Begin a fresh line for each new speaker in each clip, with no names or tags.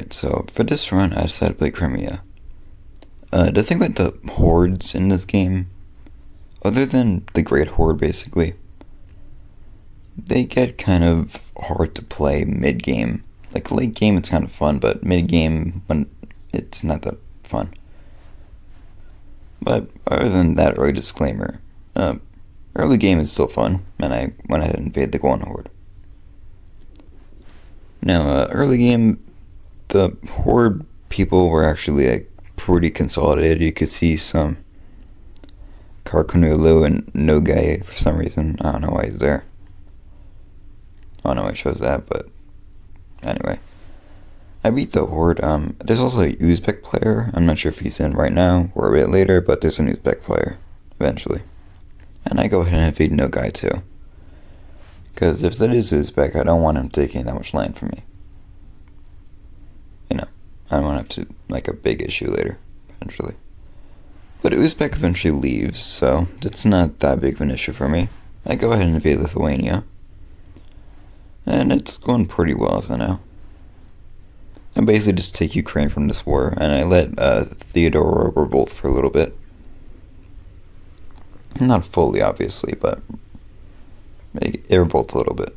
Alright, so for this run, I decided to play Crimea. The thing with the hordes in this game, other than the Great Horde basically, they get kind of hard to play mid-game. Like late game it's kind of fun, but mid-game, when it's not that fun. But other than that early disclaimer, early game is still fun, and I went ahead and invaded the Golden Horde. Now, early game, the Horde people were actually like pretty consolidated. You could see some Karkunulu and Nogai for some reason. I don't know why he's there. I don't know why it shows that, but anyway. I beat the Horde. There's also a Uzbek player. I'm not sure if he's in right now or a bit later, but there's an Uzbek player eventually. And I go ahead and invade Nogai too. Because if that is Uzbek, I don't want him taking that much land from me. You know, I don't want to have to, like, a big issue later, eventually. But Uzbek eventually leaves, so it's not that big of an issue for me. I go ahead and invade Lithuania. And it's going pretty well as I know. I basically just take Ukraine from this war, and I let Theodore revolt for a little bit. Not fully, obviously, but it revolts a little bit.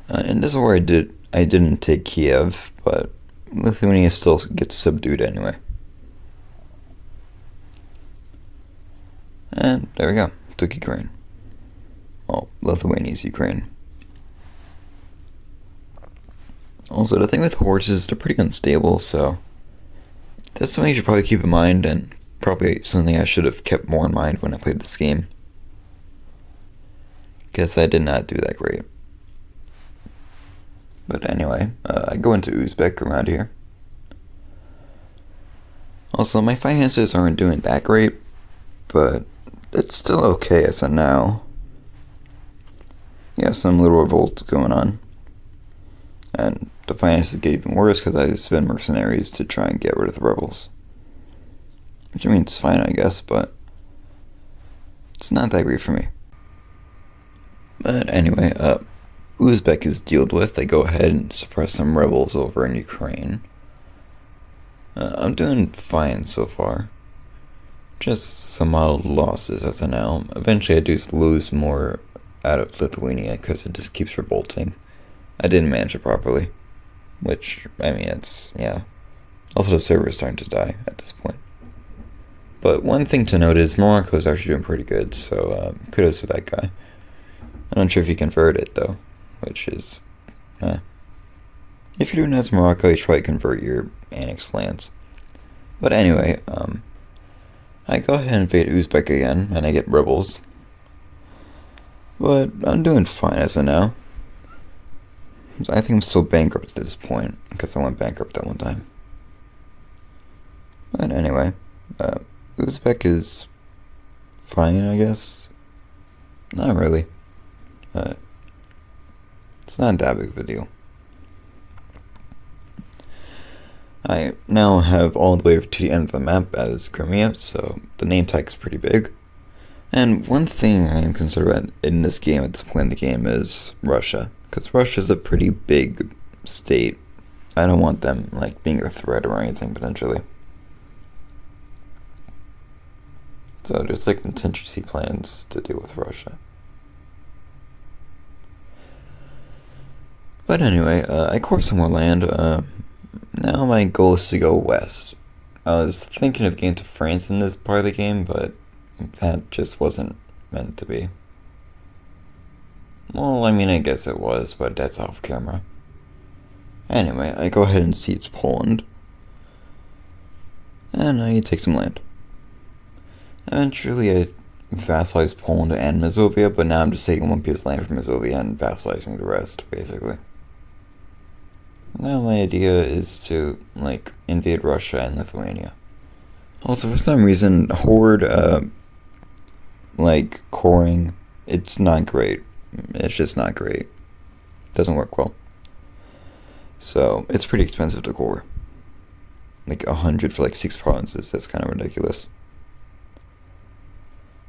And this is where I didn't take Kiev, but Lithuania still gets subdued anyway. And there we go, took Ukraine. Well, Lithuania's Ukraine. Also, the thing with hordes is they're pretty unstable, so that's something you should probably keep in mind, and probably something I should have kept more in mind when I played this game. Because I did not do that great. But anyway, I go into Uzbek around here. Also, my finances aren't doing that great, but it's still okay as of now. Yeah, some little revolts going on. And the finances get even worse because I spend mercenaries to try and get rid of the rebels. Which I mean, it's fine, I guess, but it's not that great for me. But anyway, Uzbek is dealt with. They go ahead and suppress some rebels over in Ukraine. I'm doing fine so far. Just some mild losses as of now. Eventually I do lose more out of Lithuania because it just keeps revolting. I didn't manage it properly. Which, I mean, it's, yeah. Also the server is starting to die at this point. But one thing to note is Morocco is actually doing pretty good, so kudos to that guy. I'm not sure if he converted it though, which is, if you're doing as Morocco, you should probably convert your annexed lands. But anyway, I go ahead and invade Uzbek again, and I get rebels. But I'm doing fine as of now. I think I'm still bankrupt at this point, because I went bankrupt that one time. But anyway, Uzbek is fine, I guess. Not really. It's not that big of a deal. I now have all the way to the end of the map as Crimea, so the name tag is pretty big. And one thing I am concerned about in this game at this point in the game is Russia, because Russia is a pretty big state. I don't want them like being a threat or anything potentially. So there's like contingency plans to deal with Russia. But anyway, I core some more land. Now my goal is to go west. I was thinking of getting to France in this part of the game, but that just wasn't meant to be. Well, I mean, I guess it was, but that's off camera. Anyway, I go ahead and siege Poland. And I take some land. Eventually, I vassalized Poland and Mazovia, but now I'm just taking one piece of land from Mazovia and vassalizing the rest, basically. Now my idea is to, like, invade Russia and Lithuania. Also, for some reason, Horde, like, coring, it's not great. It's just not great. Doesn't work well. So, it's pretty expensive to core. Like, 100 for, like, 6 provinces. That's kind of ridiculous.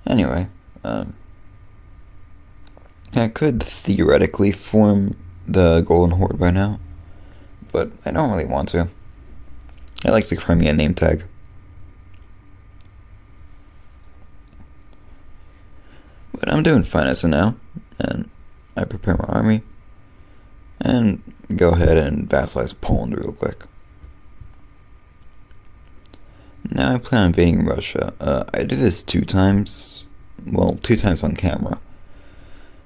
Anyway, I I could theoretically form the Golden Horde by now, but I don't really want to. I like the Crimea name tag. But I'm doing fine as of now, and I prepare my army, and go ahead and vassalize Poland real quick. Now I plan on invading Russia. I did this 2 times, well, 2 times on camera.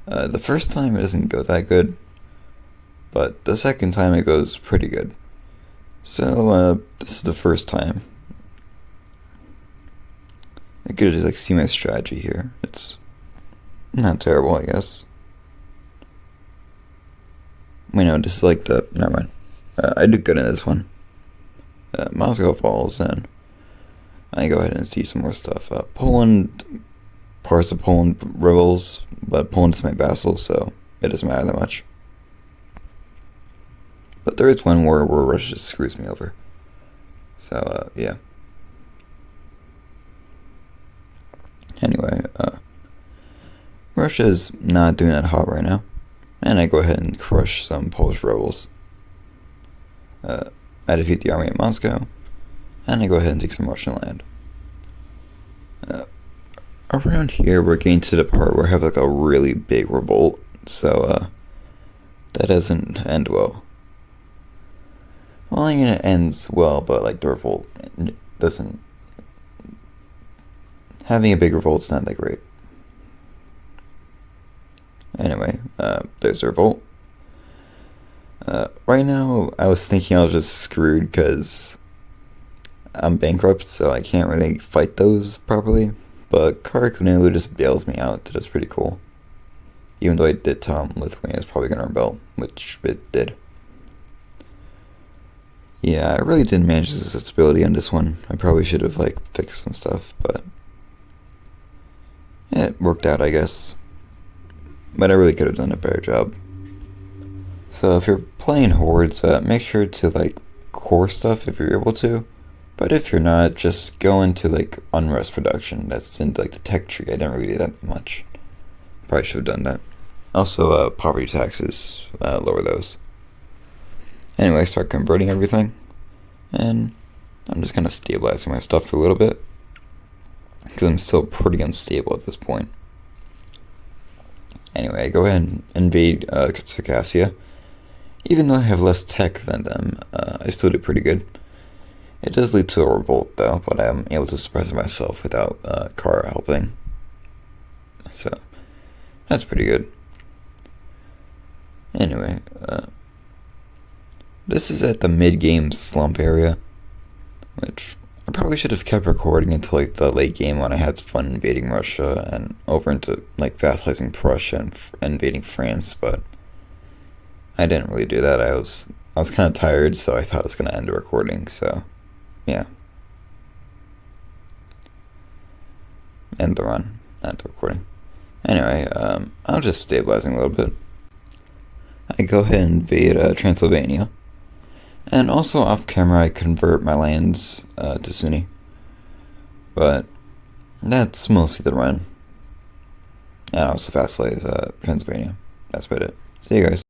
The first time it doesn't go that good, but the second time it goes pretty good. So, this is the first time. I could just see my strategy here. It's not terrible, I guess. Wait, no, this is never mind. I did good in this one. Moscow falls, and I go ahead and see some more stuff. Poland, parts of Poland rebels, but Poland is my vassal, so it doesn't matter that much. But there is one war where Russia just screws me over. So, yeah. Anyway, Russia is not doing that hot right now. And I go ahead and crush some Polish rebels. I defeat the army at Moscow. And I go ahead and take some Russian land. Around here, we're getting to the part where I have a really big revolt. So, that doesn't end well. Well, I mean, it ends well, but the revolt doesn't. Having a big revolt's not that great. Anyway, there's a revolt. Right now, I was thinking I was just screwed because I'm bankrupt, so I can't really fight those properly. But Karakunelu just bails me out, so that's pretty cool. Even though I did tell him Lithuania is probably going to rebel, which it did. Yeah, I really didn't manage the accessibility on this one. I probably should have fixed some stuff, but it worked out, I guess. But I really could have done a better job. So if you're playing hordes, make sure to core stuff if you're able to. But if you're not, just go into unrest production. That's in the tech tree. I didn't really do that much. Probably should have done that. Also, property taxes, lower those. Anyway, I start converting everything, and I'm just kind of stabilizing my stuff for a little bit, because I'm still pretty unstable at this point. Anyway, I go ahead and invade Circassia. Even though I have less tech than them, I still do pretty good. It does lead to a revolt, though, but I'm able to suppress it myself without Kara helping. So, that's pretty good. Anyway, this is at the mid-game slump area, which I probably should have kept recording until the late game when I had fun invading Russia and over into vassalizing Prussia and invading France, but I didn't really do that. I was kind of tired, so I thought I was going to end the recording, so yeah. End the run, not the recording. Anyway, I'm just stabilizing a little bit. I go ahead and invade Transylvania. And also off camera I convert my lands to Sunni. But that's mostly the run. And I also vassalize Transylvania. That's about it. See you guys.